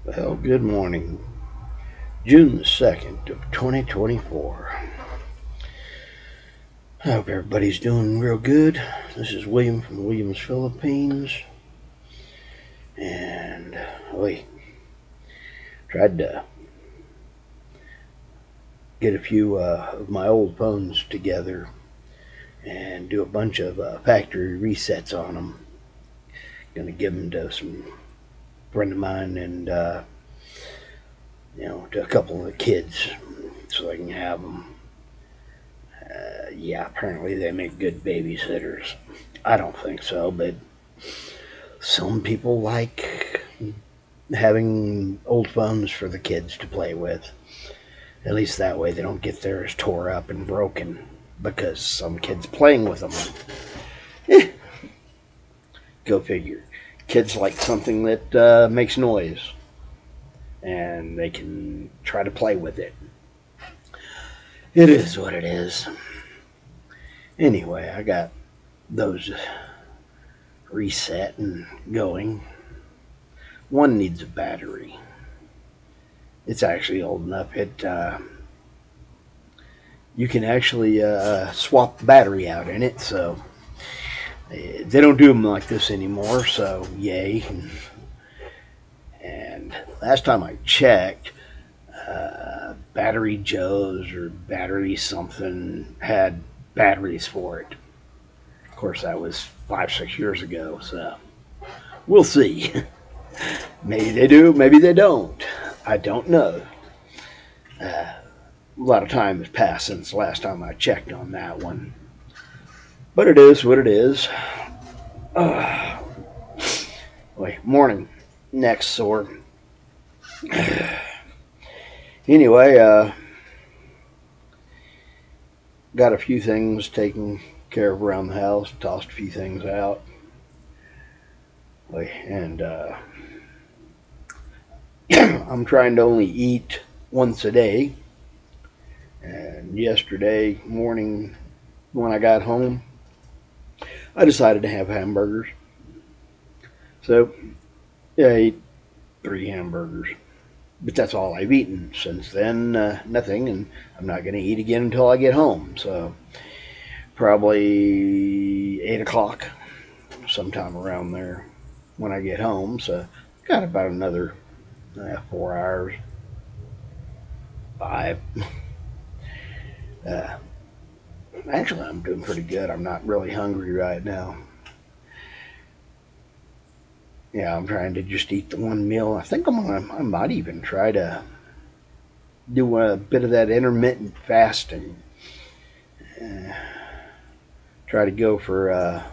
Well, good morning. June the 2nd of 2024. I hope everybody's doing real good. This is William from the Williams, Philippines. And we tried to get a few of my old phones together and do a bunch of factory resets on them. Gonna give them to some friend of mine and to a couple of the kids so they can have them. Yeah, apparently they make good babysitters. I don't think so, but some people like having old phones for the kids to play with. At least that way they don't get theirs tore up and broken because some kid's playing with them. Eh, go figure. Kids like something that makes noise and they can try to play with it. It is what it is. Anyway, I got those reset and going. One needs a battery. It's actually old enough. You can actually swap the battery out in it, so they don't do them like this anymore. So yay! And last time I checked, Battery Joe's or Battery something had batteries for it. Of course, that was 5, 6 years ago. So we'll see. Maybe they do, maybe they don't. I don't know. A lot of time has passed since the last time I checked on that one. But it is what it is. Wait, morning. Next sore. Anyway, got a few things taken care of around the house. Tossed a few things out. And I'm trying to only eat once a day. And yesterday morning, when I got home, I decided to have hamburgers. So, yeah, I ate 3 hamburgers. But that's all I've eaten since then. Nothing, and I'm not going to eat again until I get home. So, probably 8 o'clock, sometime around there when I get home. So, got about another 4 hours, 5. Uh, Actually, I'm doing pretty good. I'm not really hungry right now. Yeah, I'm trying to just eat the one meal. I think I might even try to do a bit of that intermittent fasting. Uh, Try to go for a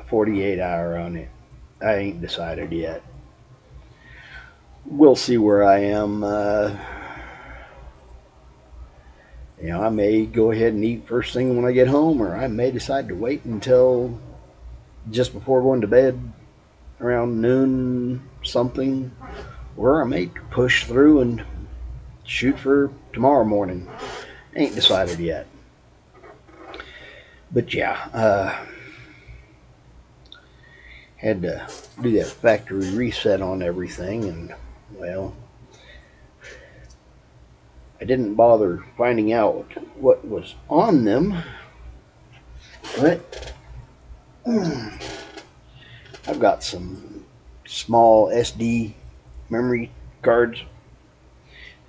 48 hour on it. I ain't decided yet. We'll see where I am. I may go ahead and eat first thing when I get home, or I may decide to wait until just before going to bed around noon something, or I may push through and shoot for tomorrow morning. Ain't decided yet. But yeah, had to do that factory reset on everything, and well, I didn't bother finding out what was on them, but I've got some small SD memory cards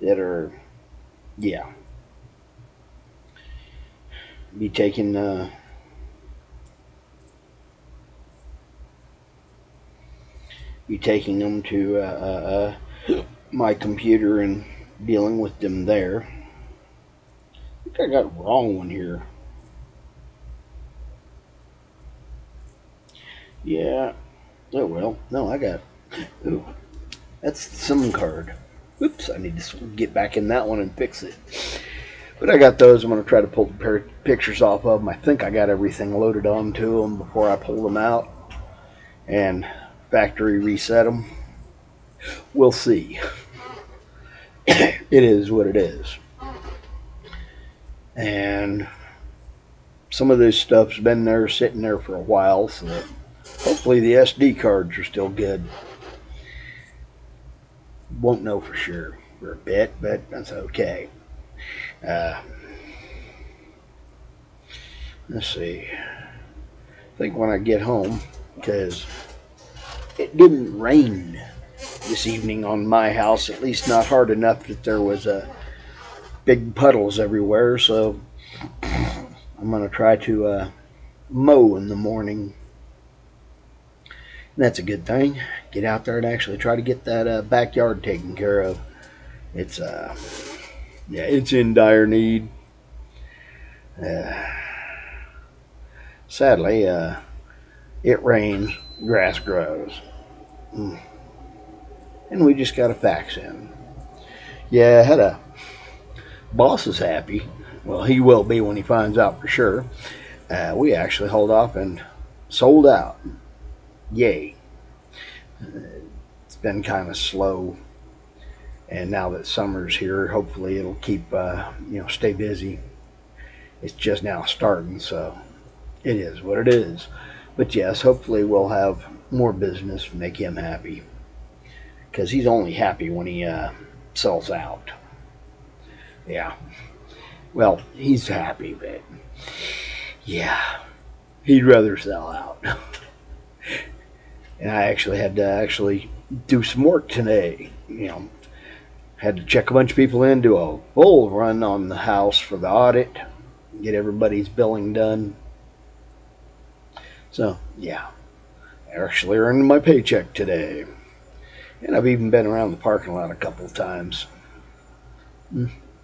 that are, yeah, be taking them to my computer and dealing with them there. I think I got the wrong one here. Yeah. Oh well. No, I got. Ooh, that's the SIM card. Oops, I need to get back in that one and fix it. But I got those. I'm going to try to pull the pictures off of them. I think I got everything loaded onto them before I pull them out and factory reset them. We'll see. It is what it is. And some of this stuff's been there, sitting there for a while, so hopefully the SD cards are still good. Won't know for sure for a bit, but that's okay. Uh, let's see. I think when I get home, because it didn't rain this evening on my house, at least not hard enough that there was big puddles everywhere. So I'm going to try to mow in the morning. And that's a good thing. Get out there and actually try to get that backyard taken care of. It's yeah, it's in dire need. Uh, Sadly, it rains, grass grows, and we just got a fax in. Yeah, I had a boss is happy. Well, he will be when he finds out for sure. We actually hold off and sold out. Yay! It's been kind of slow, and now that summer's here, hopefully it'll keep stay busy. It's just now starting, so it is what it is. But yes, hopefully we'll have more business and make him happy, because he's only happy when he sells out. Yeah. Well, he's happy, but yeah, he'd rather sell out. And I actually had to do some work today. Had to check a bunch of people in, do a full run on the house for the audit, get everybody's billing done. So yeah, I actually earned my paycheck today, and I've even been around the parking lot a couple of times.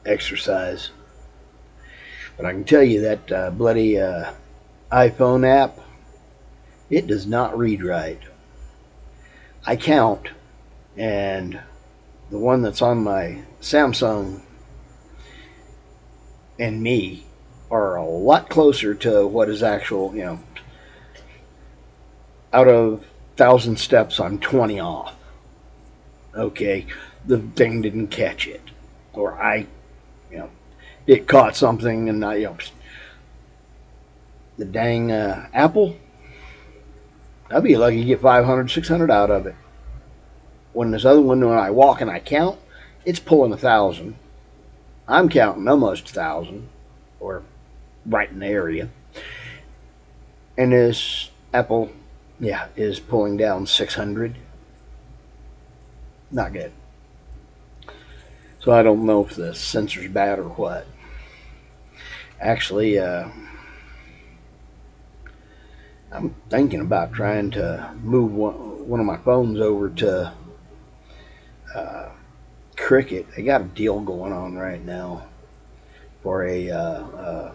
Exercise. But I can tell you that bloody iPhone app, it does not read right. I count, and the one that's on my Samsung and me are a lot closer to what is actual, out of 1,000 steps, I'm 20 off. Okay, the thing didn't catch it, or it caught something, and the dang Apple, I'd be lucky to get 500, 600 out of it. When this other one, when I walk and I count, it's pulling 1,000. I'm counting almost 1,000, or right in the area. And this Apple, is pulling down 600. Not good. So I don't know if the sensor's bad or what. Actually, I'm thinking about trying to move one of my phones over to Cricket. They got a deal going on right now for a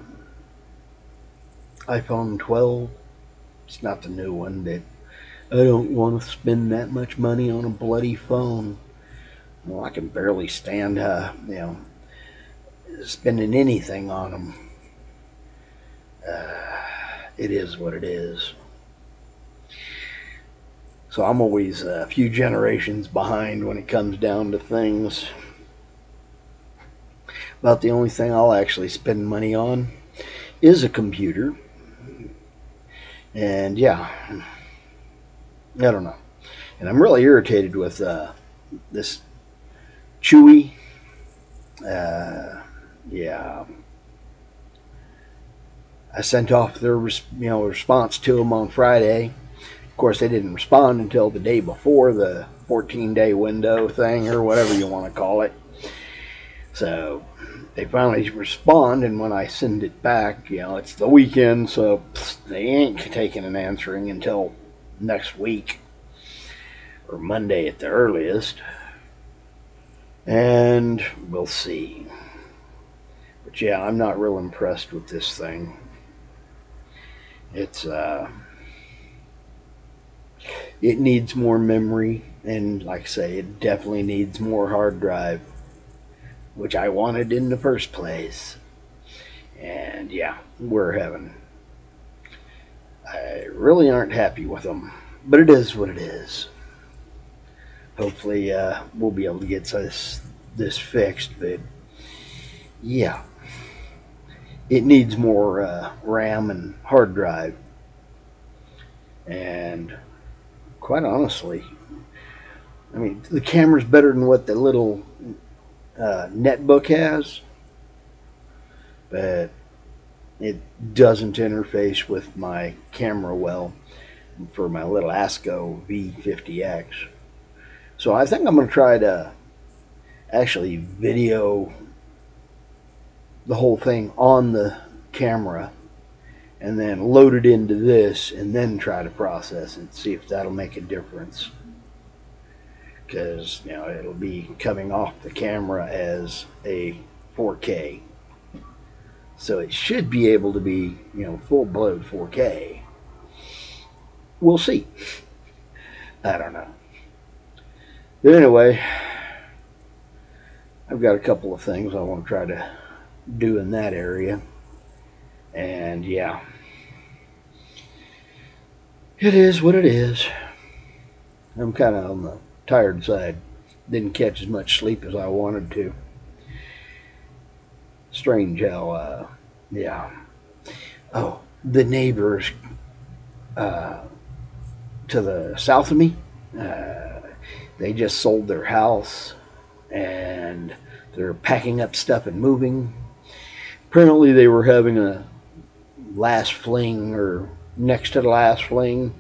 iPhone 12. It's not the new one, but I don't want to spend that much money on a bloody phone. Well, I can barely stand, spending anything on them. It is what it is. So I'm always a few generations behind when it comes down to things. About the only thing I'll actually spend money on is a computer. And yeah, I don't know. And I'm really irritated with this Chewy. Yeah. I sent off their response to them on Friday. Of course, they didn't respond until the day before the 14-day window thing, or whatever you want to call it. So they finally respond, and when I send it back, it's the weekend, so they ain't taking an answering until next week, or Monday at the earliest. And we'll see. But yeah, I'm not real impressed with this thing. It's it needs more memory, and like I say, it definitely needs more hard drive, which I wanted in the first place. And yeah, I really aren't happy with them, but it is what it is. Hopefully, we'll be able to get this fixed. But yeah, it needs more RAM and hard drive. And quite honestly, I mean, the camera's better than what the little netbook has, but it doesn't interface with my camera well for my little ASCO V50X. So I think I'm going to try to actually video the whole thing on the camera and then load it into this and then try to process it, see if that'll make a difference. Because, you know, it'll be coming off the camera as a 4K. So it should be able to be, you know, full-blown 4K. We'll see. I don't know. But anyway, I've got a couple of things I want to try to do in that area. And yeah, it is what it is. I'm kind of on the tired side. Didn't catch as much sleep as I wanted to. Strange how, yeah. Oh, the neighbors to the south of me, they just sold their house and they're packing up stuff and moving. Apparently they were having a last fling or next to the last fling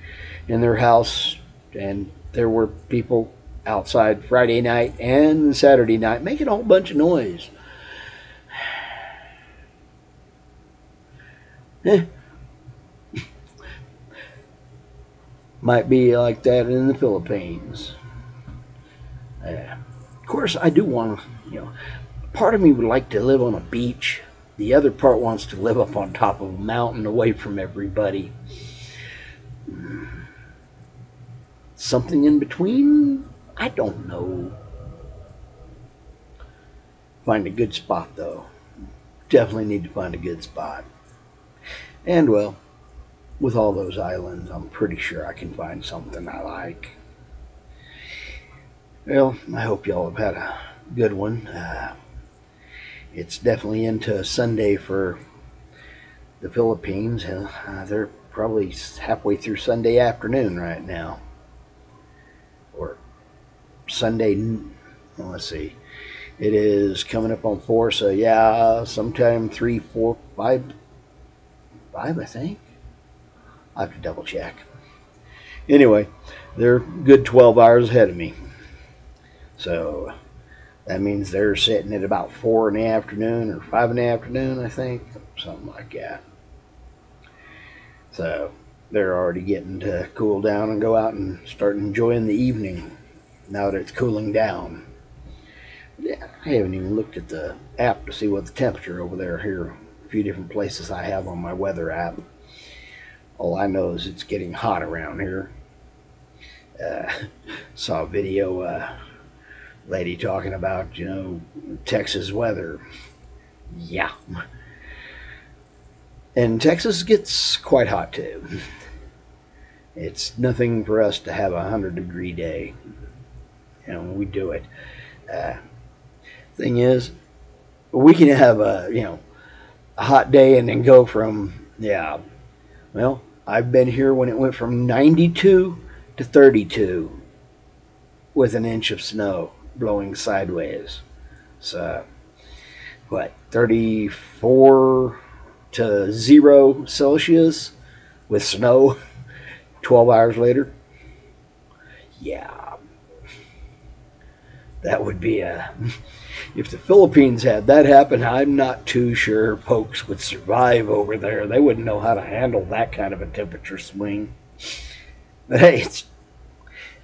in their house, and there were people outside Friday night and Saturday night making a whole bunch of noise. Might be like that in the Philippines. Of course, I do want to, you know, part of me would like to live on a beach. The other part wants to live up on top of a mountain away from everybody. Something in between? I don't know. Find a good spot, though. Definitely need to find a good spot. And, well, with all those islands, I'm pretty sure I can find something I like. Well, I hope y'all have had a good one. It's definitely into Sunday for the Philippines. They're probably halfway through Sunday afternoon right now. Or Sunday, well, let's see. It is coming up on 4, so yeah, sometime 3, 4, 5, I think. I have to double check. Anyway, they're good 12 hours ahead of me. So that means they're sitting at about 4 in the afternoon or 5 in the afternoon, I think. Something like that. So they're already getting to cool down and go out and start enjoying the evening now that it's cooling down. Yeah, I haven't even looked at the app to see what the temperature over there here. A few different places I have on my weather app. All I know is it's getting hot around here. Saw a video, lady talking about, you know, Texas weather. Yeah. And Texas gets quite hot too. It's nothing for us to have a 100-degree day. You know, we do it. Thing is, we can have a, you know, a hot day and then go from, yeah, well, I've been here when it went from 92 to 32 with an inch of snow blowing sideways. So, what, 34 to 0 Celsius with snow 12 hours later? Yeah. That would be a... If the Philippines had that happen, I'm not too sure folks would survive over there. They wouldn't know how to handle that kind of a temperature swing. But hey, it's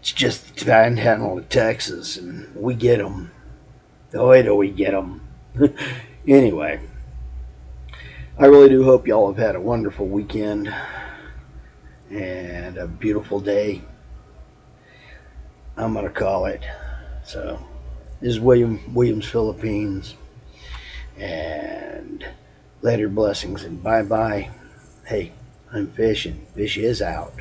just the panhandle of Texas, and we get them. Oh, do we get them. Anyway, I really do hope y'all have had a wonderful weekend and a beautiful day. I'm going to call it. So, this is Williams, Philippines, and later blessings and bye-bye. Hey, I'm fishing. Fish is out.